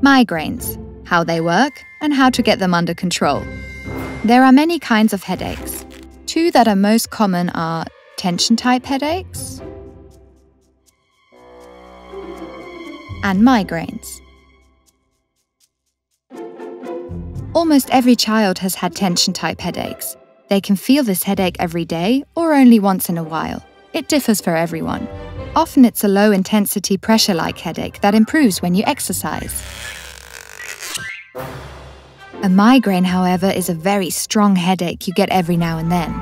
Migraines, how they work and how to get them under control. There are many kinds of headaches. Two that are most common are tension-type headaches and migraines. Almost every child has had tension-type headaches. They can feel this headache every day or only once in a while. It differs for everyone. Often it's a low-intensity pressure-like headache that improves when you exercise. A migraine, however, is a very strong headache you get every now and then.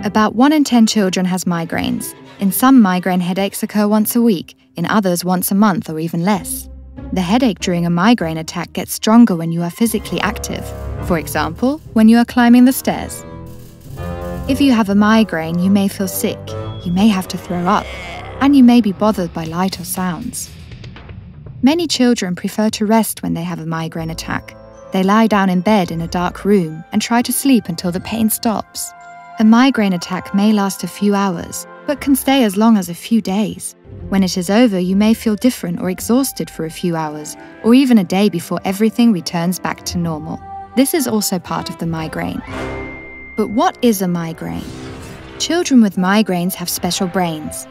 About 1 in 10 children has migraines. In some, migraine headaches occur once a week, in others once a month or even less. The headache during a migraine attack gets stronger when you are physically active. For example, when you are climbing the stairs. If you have a migraine, you may feel sick, you may have to throw up, and you may be bothered by light or sounds. Many children prefer to rest when they have a migraine attack. They lie down in bed in a dark room and try to sleep until the pain stops. A migraine attack may last a few hours, but can stay as long as a few days. When it is over, you may feel different or exhausted for a few hours, or even a day before everything returns back to normal. This is also part of the migraine. But what is a migraine? Children with migraines have special brains.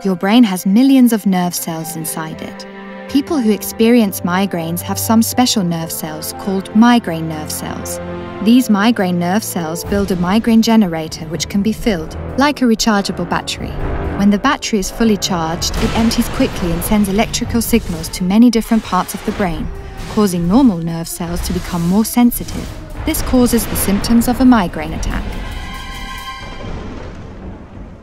Your brain has millions of nerve cells inside it. People who experience migraines have some special nerve cells called migraine nerve cells. These migraine nerve cells build a migraine generator which can be filled, like a rechargeable battery. When the battery is fully charged, it empties quickly and sends electrical signals to many different parts of the brain, causing normal nerve cells to become more sensitive. This causes the symptoms of a migraine attack.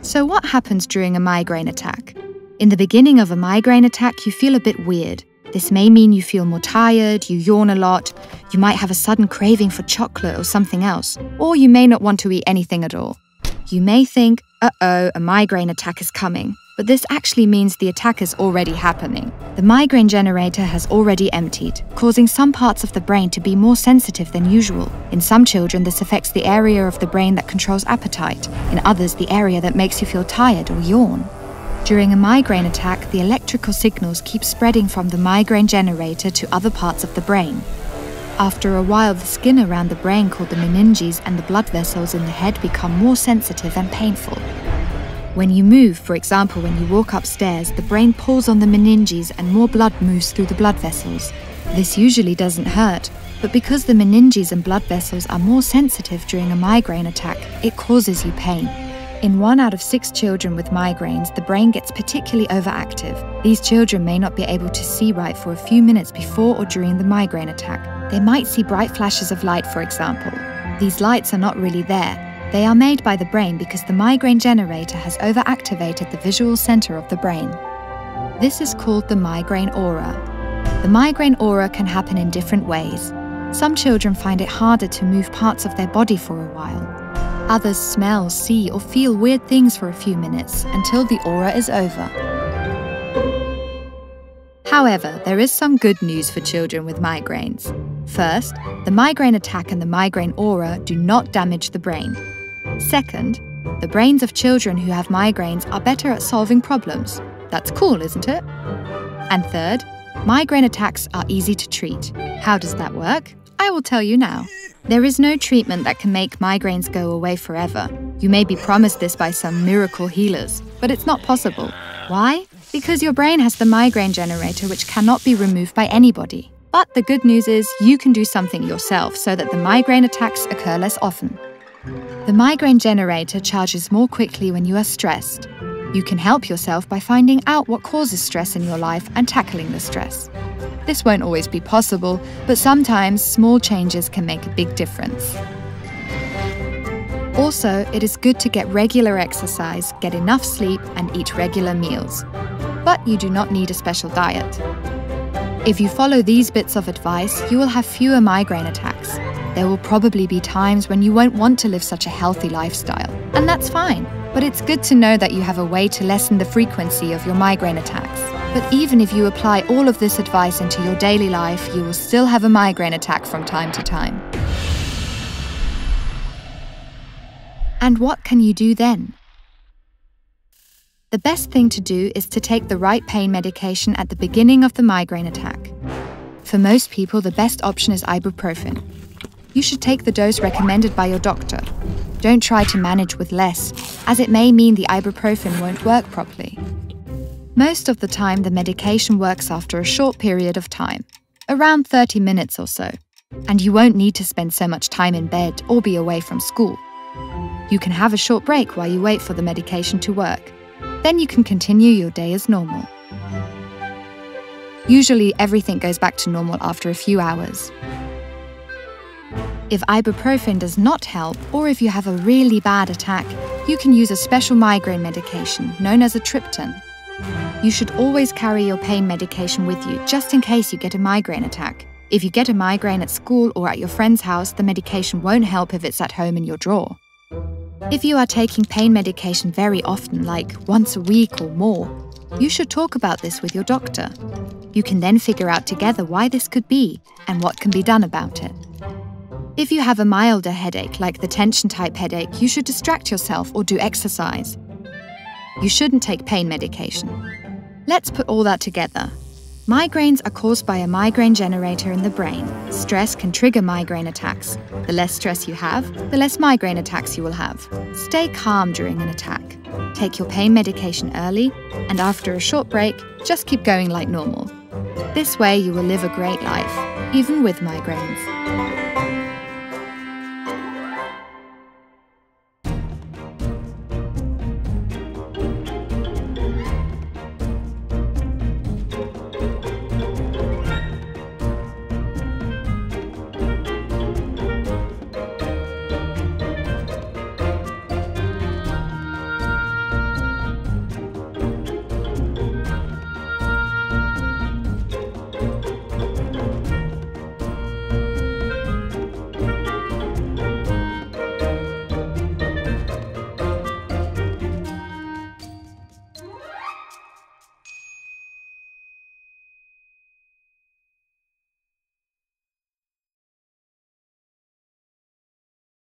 So what happens during a migraine attack? In the beginning of a migraine attack, you feel a bit weird. This may mean you feel more tired, you yawn a lot, you might have a sudden craving for chocolate or something else, or you may not want to eat anything at all. You may think, uh-oh, a migraine attack is coming, but this actually means the attack is already happening. The migraine generator has already emptied, causing some parts of the brain to be more sensitive than usual. In some children, this affects the area of the brain that controls appetite. In others, the area that makes you feel tired or yawn. During a migraine attack, the electrical signals keep spreading from the migraine generator to other parts of the brain. After a while, the skin around the brain called the meninges and the blood vessels in the head become more sensitive and painful. When you move, for example when you walk upstairs, the brain pulls on the meninges and more blood moves through the blood vessels. This usually doesn't hurt, but because the meninges and blood vessels are more sensitive during a migraine attack, it causes you pain. In 1 out of 6 children with migraines, the brain gets particularly overactive. These children may not be able to see right for a few minutes before or during the migraine attack. They might see bright flashes of light, for example. These lights are not really there. They are made by the brain because the migraine generator has overactivated the visual center of the brain. This is called the migraine aura. The migraine aura can happen in different ways. Some children find it harder to move parts of their body for a while. Others smell, see, or feel weird things for a few minutes until the aura is over. However, there is some good news for children with migraines. First, the migraine attack and the migraine aura do not damage the brain. Second, the brains of children who have migraines are better at solving problems. That's cool, isn't it? And third, migraine attacks are easy to treat. How does that work? I will tell you now. There is no treatment that can make migraines go away forever. You may be promised this by some miracle healers, but it's not possible. Why? Because your brain has the migraine generator which cannot be removed by anybody. But the good news is you can do something yourself so that the migraine attacks occur less often. The migraine generator charges more quickly when you are stressed. You can help yourself by finding out what causes stress in your life and tackling the stress. This won't always be possible, but sometimes small changes can make a big difference. Also, it is good to get regular exercise, get enough sleep, and eat regular meals. But you do not need a special diet. If you follow these bits of advice, you will have fewer migraine attacks. There will probably be times when you won't want to live such a healthy lifestyle, and that's fine. But it's good to know that you have a way to lessen the frequency of your migraine attacks. But even if you apply all of this advice into your daily life, you will still have a migraine attack from time to time. And what can you do then? The best thing to do is to take the right pain medication at the beginning of the migraine attack. For most people, the best option is ibuprofen. You should take the dose recommended by your doctor. Don't try to manage with less, as it may mean the ibuprofen won't work properly. Most of the time, the medication works after a short period of time, around 30 minutes or so, and you won't need to spend so much time in bed or be away from school. You can have a short break while you wait for the medication to work. Then you can continue your day as normal. Usually, everything goes back to normal after a few hours. If ibuprofen does not help, or if you have a really bad attack, you can use a special migraine medication known as a triptan. You should always carry your pain medication with you, just in case you get a migraine attack. If you get a migraine at school or at your friend's house, the medication won't help if it's at home in your drawer. If you are taking pain medication very often, like once a week or more, you should talk about this with your doctor. You can then figure out together why this could be and what can be done about it. If you have a milder headache, like the tension-type headache, you should distract yourself or do exercise. You shouldn't take pain medication. Let's put all that together. Migraines are caused by a migraine generator in the brain. Stress can trigger migraine attacks. The less stress you have, the less migraine attacks you will have. Stay calm during an attack. Take your pain medication early, and after a short break, just keep going like normal. This way you will live a great life, even with migraines.